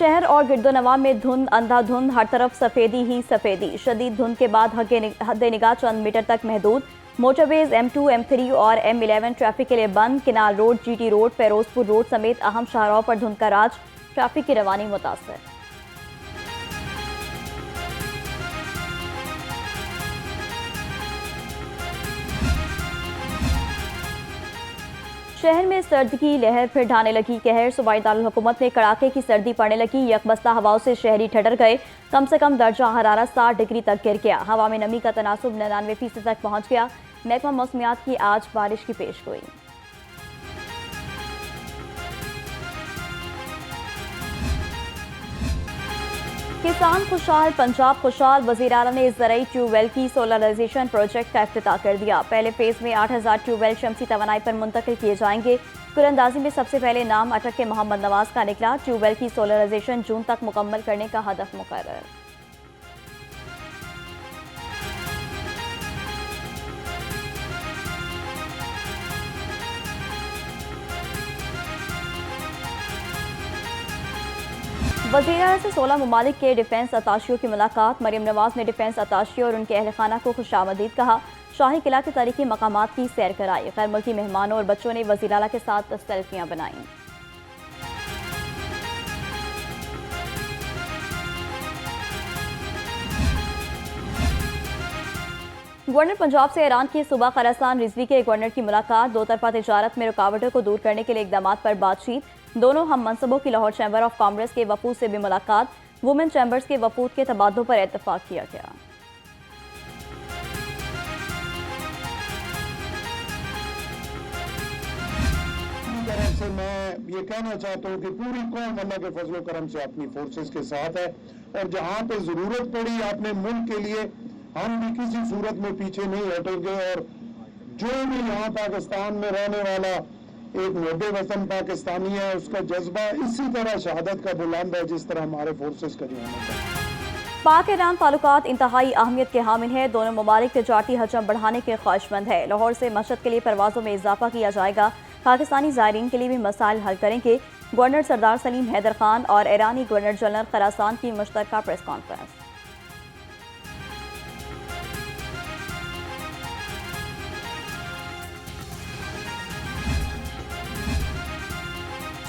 शहर और गिरदोनवा में धुंध, अंधाधुंध, हर तरफ सफेदी ही सफेदी। शदीद धुंध के बाद हद निगाह चंद मीटर तक महदूद। मोटरवेज M2, M3 और M11 ट्रैफिक के लिए बंद। Canal road, GT road, Ferozepur road समेत अहम शाहराहों पर धुंध का राज। ट्रैफिक की रवानी मुतासर। शहर में सर्द की लहर फिर ढाने लगी कहर। सूबाई दारुल हुकूमत में कड़ाके की सर्दी पड़ने लगी। यकबस्ता हवाओं से शहरी ठिठुर गए। कम से कम दर्जा हरारत 60 डिग्री तक गिर गया। हवा में नमी का तनासुब 99% तक पहुंच गया। महकमा मौसमियात की आज बारिश की पेशगोई। किसान खुशहाल, पंजाब खुशहाल। वज़ीर आला ने ज़रई ट्यूबवेल की सोलराइजेशन प्रोजेक्ट का इफ्तिताह कर दिया। पहले फेज में 8000 ट्यूबवेल शमसी तवानाई पर मुंतकिल किए जाएंगे। कुलंदाजी में सबसे पहले नाम अटक के मोहम्मद नवाज का निकला। ट्यूबवेल की सोलराइजेशन जून तक मुकम्मल करने का हदफ मुकर्रर। वज़ीर आला से 16 ममालिक के डिफेंस अताशियों की मुलाकात। मरियम नवाज ने डिफेंस अताशी और उनके अहल खाना को खुशामदीद कहा। शाही किला के तारीखी मकामात की सैर कराई। गैर मुल्की मेहमानों और बच्चों ने वज़ीर आला के साथ सेल्फियां बनाईं। गवर्नर पंजाब से ईरान के सूबा खरासान रिजवी के गवर्नर की मुलाकात। दो तरफा तिजारत में रुकावटों को दूर करने के लिए इकदाम पर बातचीत। दोनों हम मनसबों की लाहौर चैम्बर ऑफ कॉमर्स के वफूद से भी मुलाकात। वुमेन चैम्बर्स के वफूद के तबादलों पर इत्तफाक किया गया। तरफ से मैं ये कहना चाहता हूँ कि पूरी कौम अल्लाह के फजल करम से अपनी फोर्सेस के साथ है और जहाँ पे जरूरत पड़ी अपने मुल्क के लिए हम भी किसी सूरत में पीछे नहीं हटेंगे। और जो भी यहाँ पाकिस्तान में रहने वाला एक मुहब्बे वतन पाकिस्तानी है उसका जज्बा इसी तरह शहादत का बुलंद है जिस तरह हमारे फोर्सेस का जो होना चाहिए। पाक ईरान ताल्लुकात इंतहाई अहमियत के हामिल है। दोनों ममालिक तिजारती हजम बढ़ाने के ख्वाहिशमंद है। लाहौर से मशहद के लिए परवाजों में इजाफा किया जाएगा। पाकिस्तानी ज़ायरीन के लिए भी मसाइल हल करेंगे। गवर्नर सरदार सलीम हैदर खान और ईरानी गवर्नर जनरल खरासान की मुश्तरका प्रेस कॉन्फ्रेंस।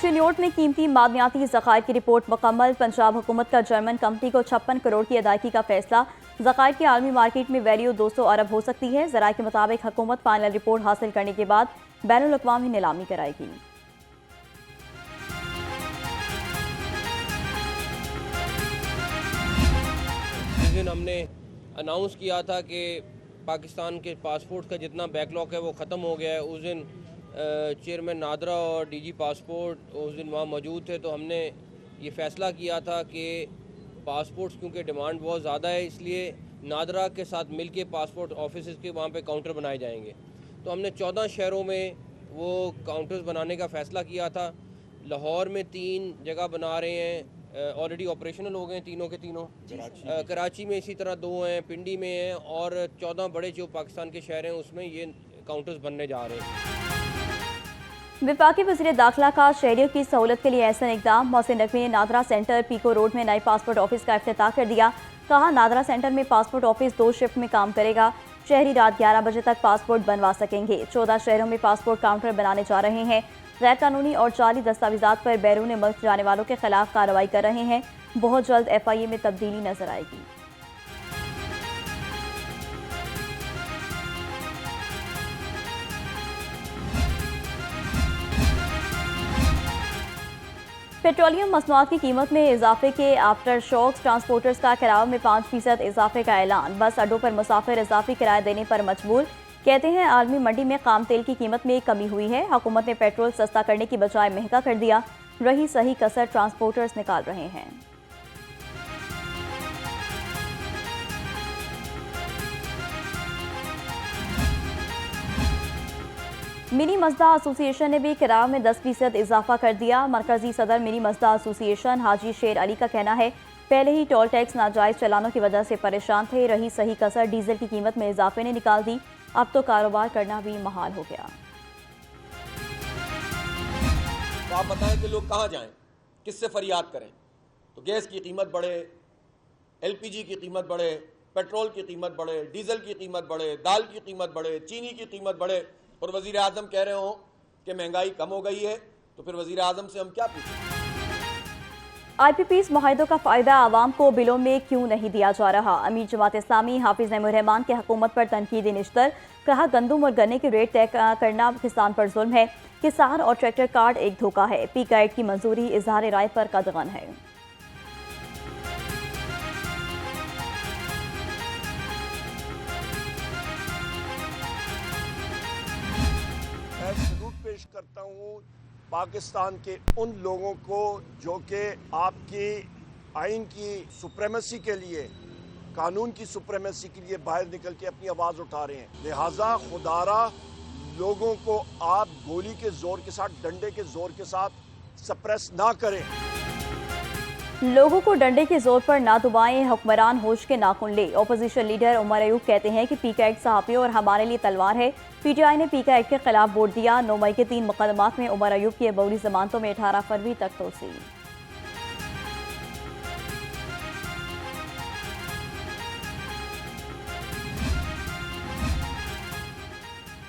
चिन्योट में कीमती मादनियाती ज़खायर की रिपोर्ट मुकम्मल। पंजाब हुकूमत का जर्मन कंपनी को 56 करोड़ की अदायगी का फैसला। ज़खायर की आलमी मार्केट में वैल्यू 200 अरब हो सकती है। ज़राए के मुताबिक हुकूमत फाइनल रिपोर्ट हासिल करने के बाद बैनुल अक़वामी नीलामी कराएगी। जिस दिन हमने अनाउंस किया था कि पाकिस्तान के पासपोर्ट का जितना बैकलॉग है वो ख़त्म हो गया है, उस दिन चेयरमैन नादरा और DG पासपोर्ट उस दिन वहाँ मौजूद थे। तो हमने ये फ़ैसला किया था कि पासपोर्ट्स क्योंकि डिमांड बहुत ज़्यादा है इसलिए नादरा के साथ मिल के पासपोर्ट ऑफिस के वहाँ पे काउंटर बनाए जाएंगे। तो हमने 14 शहरों में वो काउंटर्स बनाने का फ़ैसला किया था। लाहौर में 3 जगह बना रहे हैं, ऑलरेडी ऑपरेशनल हो गए हैं तीनों के तीनों। कराची में इसी तरह 2 हैं, पिंडी में हैं और 14 बड़े जो पाकिस्तान के शहर हैं उसमें ये काउंटर्स बनने जा रहे हैं। विफाकी वज़ीर दाखिला का शहरियों की सहूलत के लिए ऐसा इकदाम। मोहसिन नकवी ने नादरा सेंटर पीको रोड में नए पासपोर्ट ऑफिस का इफ्तिताह कर दिया। कहा नादरा सेंटर में पासपोर्ट ऑफिस 2 शिफ्ट में काम करेगा। शहरी रात 11 बजे तक पासपोर्ट बनवा सकेंगे। 14 शहरों में पासपोर्ट काउंटर बनाने जा रहे हैं। गैर कानूनी और जाली दस्तावेजात पर बैरून मुल्क जाने वालों के खिलाफ कार्रवाई कर रहे हैं। बहुत जल्द FIA में तब्दीली नजर आएगी। पेट्रोलियम मसनूआत की कीमत में इजाफे के आफ्टर शॉक्स। ट्रांसपोर्टर्स का किराए में 5% इजाफे का ऐलान। बस अड्डों पर मुसाफिर इजाफी किराया देने पर मजबूर। कहते हैं आलमी मंडी में खाम तेल की कीमत में कमी हुई है। हुकूमत ने पेट्रोल सस्ता करने की बजाय महंगा कर दिया। रही सही कसर ट्रांसपोर्टर्स निकाल रहे हैं। मिनी मजदा एसोसिएशन ने भी किराए में 10% इजाफा कर दिया। मरकजी सदर मिनी मजदा एसोसिएशन हाजी शेर अली का कहना है पहले ही टोल टैक्स नाजायज चलानों की वजह से परेशान थे। रही सही कसर डीजल की कीमत में इजाफे ने निकाल दी। अब तो कारोबार करना भी महाल हो गया। तो आप बताएं कि लोग कहाँ जाएं, किससे फरियाद करें। तो गैस की कीमत बढ़े, LPG की कीमत बढ़े, पेट्रोल की कीमत बढ़े, डीजल की कीमत बढ़े, दाल की कीमत बढ़े, चीनी की कीमत बढ़े और वजीर आजम कह रहे हो कि महंगाई कम हो गई है, तो फिर वजीर आजम से हम क्या पूछें? IPP's मुआहिदों का फायदा आवाम को बिलों में क्यों नहीं दिया जा रहा? अमीर जमात इस्लामी हाफिज नईमुर्रहमान की हुकूमत पर तनकीदी निश्तर। कहा गंदम और गन्ने की रेट तय करना किसान पर जुल्म है। किसान और ट्रैक्टर कार्ड एक धोखा है। पी गाइड की मंजूरी इजहार राय पर कदगन है। मैं सलूट पेश करता हूँ पाकिस्तान के उन लोगों को जो कि आपकी आइन की सुप्रेमेसी के लिए, कानून की सुप्रेमेसी के लिए बाहर निकल के अपनी आवाज़ उठा रहे हैं। लिहाजा खुदारा लोगों को आप गोली के जोर के साथ, डंडे के जोर के साथ सप्रेस ना करें। लोगों को डंडे के जोर पर ना दबाएं, हुक्मरान होश के नाखून ले। ओपोजिशन लीडर उमर अयूब कहते हैं कि पीका एक्ट सहाफ़ियों और हमारे लिए तलवार है। PTI ने पीका एक्ट के खिलाफ वोट दिया। 9 मई के 3 मुकदमात में उमर अयूब की अबूरी जमानतों में 18 फरवरी तक तोसी।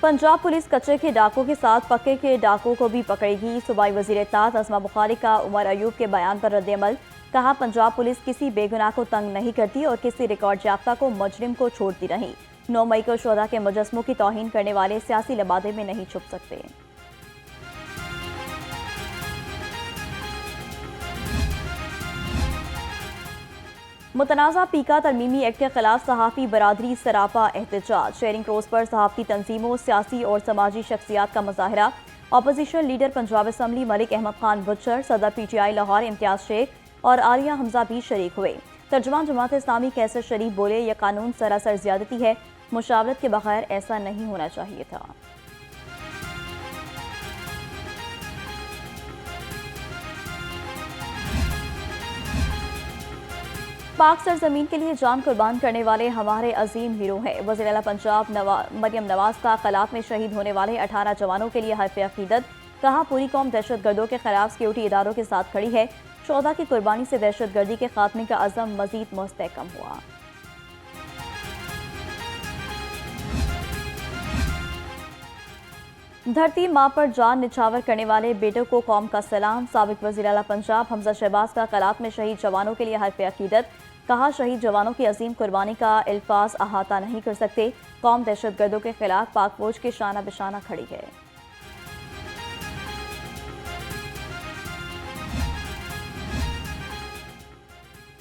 पंजाब पुलिस कच्चे के डाकों के साथ पक्के के डाकों को भी पकड़ेगी। सूबाई वज़ीर इत्तलात अज़मा बुखारी का उमर अयूब के बयान पर रद्द-ए-अमल। कहा पंजाब पुलिस किसी बेगुनाह को तंग नहीं करती और किसी रिकॉर्ड याफ्ता को मुजरिम को छोड़ती नहीं। 9 मई को शोहदा के मुजस्मों की तौहीन करने वाले सियासी लबादे में नहीं छुप सकते। मुतनाज़ा पीका तरमीमी एक्ट के खिलाफ सहाफ़ी बरादरी सरापा एहतजाज। शेयरिंग क्रॉस पर सहाफ़ती तंजीमों, सियासी और समाजी शख्सियात का मुजाहरा। Opposition leader Punjab assembly Malik Ahmad Khan Bhachar, सदर PTI लाहौर इम्तियाज शेख और आलिया हमजा भी शरीक हुए। तर्जुमान जमात इस्लामी कैसर शरीफ बोले, यह कानून सरासर ज्यादती है, मुशावरत के बगैर ऐसा नहीं होना चाहिए था। पाक सरजमीन के लिए जान कुर्बान करने वाले हमारे अजीम हीरो हैं। वज़ीर आला पंजाब मरियम नवाज का खलाफ में शहीद होने वाले 18 जवानों के लिए हल्फ अकीदत। कहा पूरी कौम दहशतगर्दों के खिलाफ सिक्योरिटी इदारों के साथ खड़ी है। 14 की कुर्बानी से दहशतगर्दी के खात्मे का अज़म मजीद मुस्तहकम हुआ। धरती माँ पर जान निछावर करने वाले बेटों को कौम का सलाम। साबिक वज़ीर आला पंजाब हमजा शहबाज का खलाफ में शहीद जवानों के लिए हल्फ अकीदत। कहा शहीद जवानों की अजीम कुर्बानी का अल्फाज अहाता नहीं कर सकते। कौम दहशतगर्दों के खिलाफ पाक फौज के शाना बिशाना खड़ी है।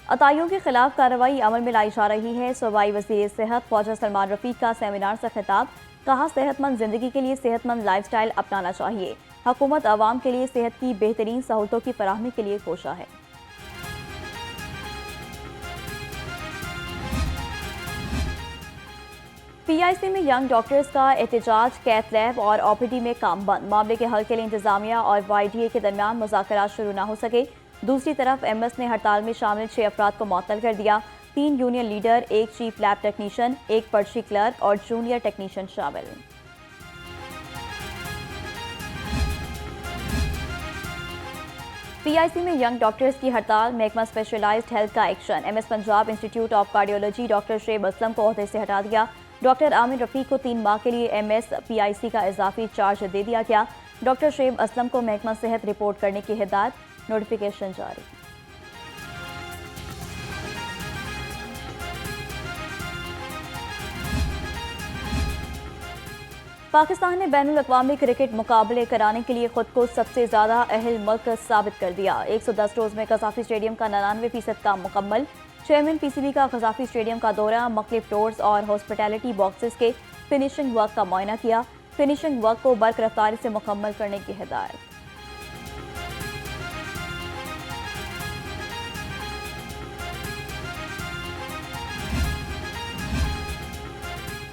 अताइयों के खिलाफ कार्रवाई अमल में लाई जा रही है। सूबाई वज़ीर सेहत ख्वाजा सलमान रफीक का सेमिनार से खिताब। कहा सेहतमंद जिंदगी के लिए सेहतमंद लाइफस्टाइल अपनाना चाहिए। हुकूमत आवाम के लिए सेहत की बेहतरीन सहूलतों की फराहमी के लिए कोशा है। PIC में यंग डॉक्टर्स का एहतजाज। कैथ लैब और OPD में काम बंद। मामले के हल के लिए इंतजामिया और YDA के दरमियान मुज़ाकरात शुरू न हो सके। दूसरी तरफ MS ने हड़ताल में शामिल 6 अफराद को मुअत्तल कर दिया। 3 union leader, 1 chief lab technician, 1 पर्ची क्लर्क और जूनियर टेक्नीशियन शामिल। PIC में यंग डॉक्टर्स की हड़ताल। महकमा स्पेशलाइज्ड हेल्थ का action. MS Punjab institute of cardiology doctor Shoaib Aslam को ओहदे से हटा दिया। डॉक्टर आमिर रफीक को 3 माह के लिए MS PIC का इजाफी चार्ज दे दिया गया। डॉक्टर शुएब असलम को महकमा सेहत रिपोर्ट करने की हिदायत। नोटिफिकेशन जारी। पाकिस्तान ने बैनुल अक़वामी क्रिकेट मुकाबले कराने के लिए खुद को सबसे ज्यादा अहल मुल्क साबित कर दिया। 110 रोज में कज़ाफ़ी स्टेडियम का 99% काम मुकम्मल। चेयरमैन PCB का कज़ाफ़ी स्टेडियम का दौरा, मुख्तलिफ फ्लोर्स और हॉस्पिटैलिटी बॉक्सेस के फिनिशिंग वर्क का मुआयना किया। फिनिशिंग वर्क को बर्क रफ्तारी से मुकम्मल करने की हिदायत।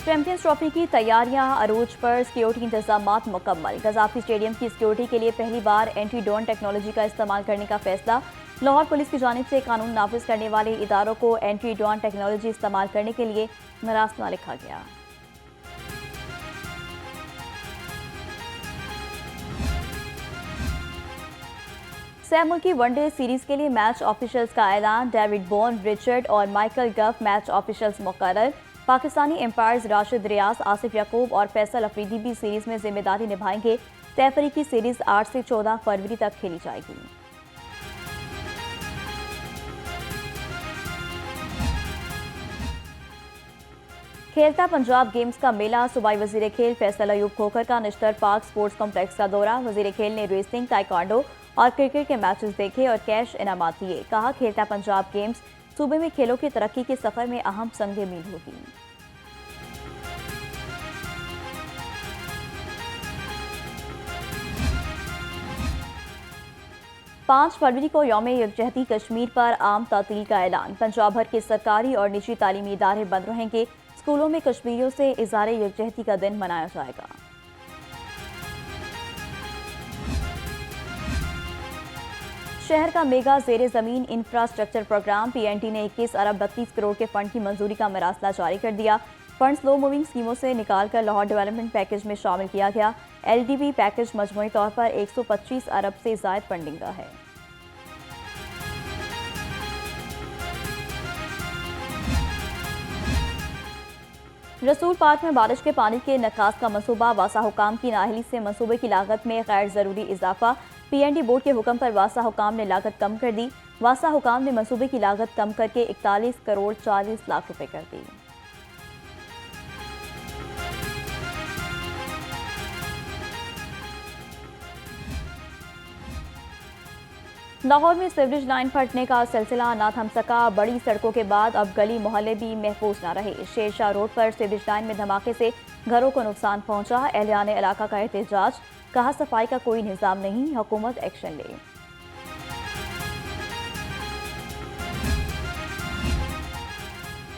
चैंपियंस ट्रॉफी की तैयारियां अरूज पर। सिक्योरिटी इंतजामात मुकम्मल। कज़ाफ़ी स्टेडियम की सिक्योरिटी के लिए पहली बार एंटी ड्रोन टेक्नोलॉजी का इस्तेमाल करने का फैसला। लाहौर पुलिस की जानिब से कानून नाफिज करने वाले इदारों को एंटी ड्रोन टेक्नोलॉजी इस्तेमाल करने के लिए मरासना लिखा गया। सह मुल्की वनडे सीरीज के लिए मैच ऑफिशियल्स का ऐलान। डेविड बोन, रिचर्ड और माइकल गफ मैच ऑफिशियल्स मुकर्रर। पाकिस्तानी एम्पायर्स राशिद रियाज, आसिफ याकूब और फैसल अफरीदी भी सीरीज में जिम्मेदारी निभाएंगे। तय अफ्रीकी सीरीज 8 से 14 फरवरी तक खेली जाएगी। खेलता पंजाब गेम्स का मेला। सूबाई वजीर खेल फैसल अयूब खोखर का निश्तर पार्क स्पोर्ट्स कॉम्प्लेक्स का दौरा। वजीर खेल ने रेसलिंग, ताइक्वांडो और क्रिकेट के मैचेस देखे और कैश इनामात दिए। कहा, खेलता पंजाब गेम्स सूबे में खेलों की तरक्की के सफर में अहम संग मील होगी। पाँच फरवरी को यौम यकजहती कश्मीर पर आम तातील का ऐलान। पंजाब भर के सरकारी और निजी तालीमी इदारे बंद रहेंगे। स्कूलों में कश्मीरियों से इज़हार यकजहती का दिन मनाया जाएगा। शहर का मेगा जेर जमीन इंफ्रास्ट्रक्चर प्रोग्राम। PNT ने 21 अरब 32 करोड़ के फंड की मंजूरी का मरासला जारी कर दिया। फंड स्लो मूविंग स्कीमों से निकालकर लाहौर डेवलपमेंट पैकेज में शामिल किया गया। LDP पैकेज मजमूई तौर पर 125 अरब से ज़ायद फंडिंग का है। रसूल पार्क में बारिश के पानी के निकास का मंसूबा। वासा हुकाम की नाअहली से मंसूबे की लागत में गैर ज़रूरी इजाफा। PNT बोर्ड के हुक्म पर वासा हुकाम ने लागत कम कर दी। वासा हुकाम ने मंसूबे की लागत कम करके 41 करोड़ 40 लाख रुपए कर दी। लाहौर में सीवरेज लाइन फटने का सिलसिला ना थम सका। बड़ी सड़कों के बाद अब गली मोहल्ले भी महफूज न रहे। शेरशाह रोड पर सीवरेज लाइन में धमाके से घरों को नुकसान पहुंचा। अहलियाने इलाका का एहतजाज। कहा, सफाई का कोई निज़ाम नहीं, हुकूमत एक्शन ले।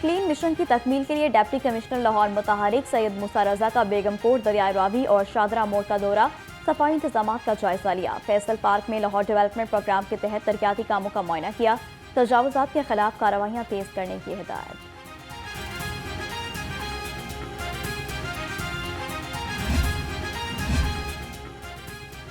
क्लीन मिशन की तकमील के लिए डिप्टी कमिश्नर लाहौर मुतहरिक सैयद मूसा रजा का बेगमकोट, दरियाए रावी और शादरा मोड़ का दौरा। सफाई इंतजाम का जायजा लिया। फैसल पार्क में लाहौर डेवलपमेंट प्रोग्राम के तहत तरक्याती कामों का मुआयना किया। तजावुजात के खिलाफ कार्रवाइयां तेज करने की हिदायत।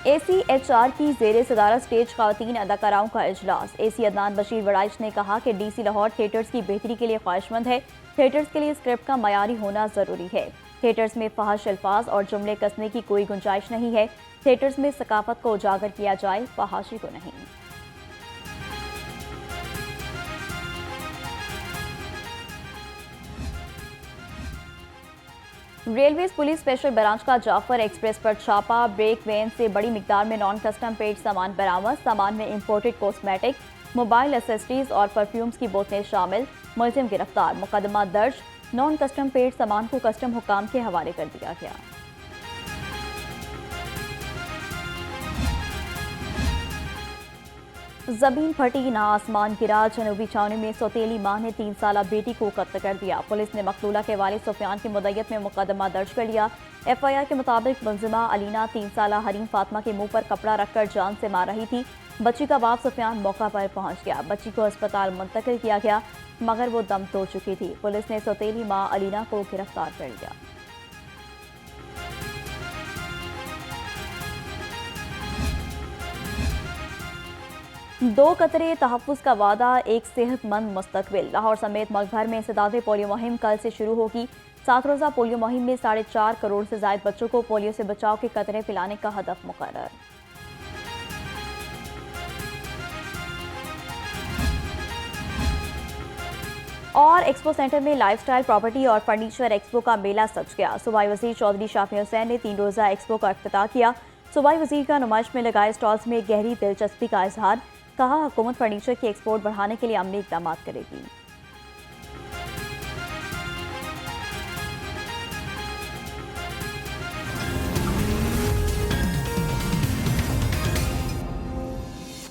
ACHR की जेर सदारत स्टेज खवातीन अदाकाराओं का इजलास। AC अदनान बशीर वड़ाइश ने कहा कि DC लाहौर थिएटर्स की बेहतरी के लिए ख्वाहिशमंद है। थिएटर्स के लिए स्क्रिप्ट का मयारी होना जरूरी है। थिएटर्स में फहश अल्फाज और जुमले कसने की कोई गुंजाइश नहीं है। थिएटर्स में सकाफत को उजागर किया जाए, फहाशी को नहीं। रेलवे पुलिस स्पेशल ब्रांच का जाफर एक्सप्रेस पर छापा। ब्रेक वैन से बड़ी मिकदार में नॉन कस्टम पेड सामान बरामद। सामान में इंपोर्टेड कॉस्मेटिक, मोबाइल एसेसरीज और परफ्यूम्स की बोतलें शामिल। मुलजिम गिरफ्तार। मुकदमा दर्ज। नॉन कस्टम पेड सामान को कस्टम हुकाम के हवाले कर दिया गया। जमीन फटी ना आसमान गिरा। जनूबी छावनी में सौतेली मां ने 3 साला बेटी को कत्ल कर दिया। पुलिस ने मकतूला के वालिद सुफियान की मुद्दत में मुकदमा दर्ज कर लिया। FIR के मुताबिक मुलजिमा अलीना 3 साला हरीम फातिमा के मुंह पर कपड़ा रखकर जान से मार रही थी। बच्ची का बाप सुफियान मौका पर पहुंच गया। बच्ची को अस्पताल मुंतकिल किया गया मगर वो दम तोड़ चुकी थी। पुलिस ने सौतेली मां अलीना को गिरफ्तार कर लिया। दो कतरे तहफ़्फ़ुज़ का वादा, एक सेहतमंद मुस्तकबिल। लाहौर समेत मुल्क भर में इंसदादे पोलियो मुहिम कल से शुरू होगी। 7 रोज़ा पोलियो मुहिम में 4.5 करोड़ से ज़ायद बच्चों को पोलियो से बचाव के कतरे पिलाने का हदफ मुकर्रर। और एक्सपो सेंटर में लाइफस्टाइल, प्रॉपर्टी और फर्नीचर एक्सपो का मेला सज गया। सूबाई वज़ीर चौधरी शाफी हुसैन ने 3 रोज़ा एक्सपो का इफ्तिताह किया। सूबाई वज़ीर का नुमाइश में लगाए स्टॉल्स में गहरी दिलचस्पी का इजहार। कहा, हुकूमत फर्नीचर की एक्सपोर्ट बढ़ाने के लिए अमली इक़दाम करेगी।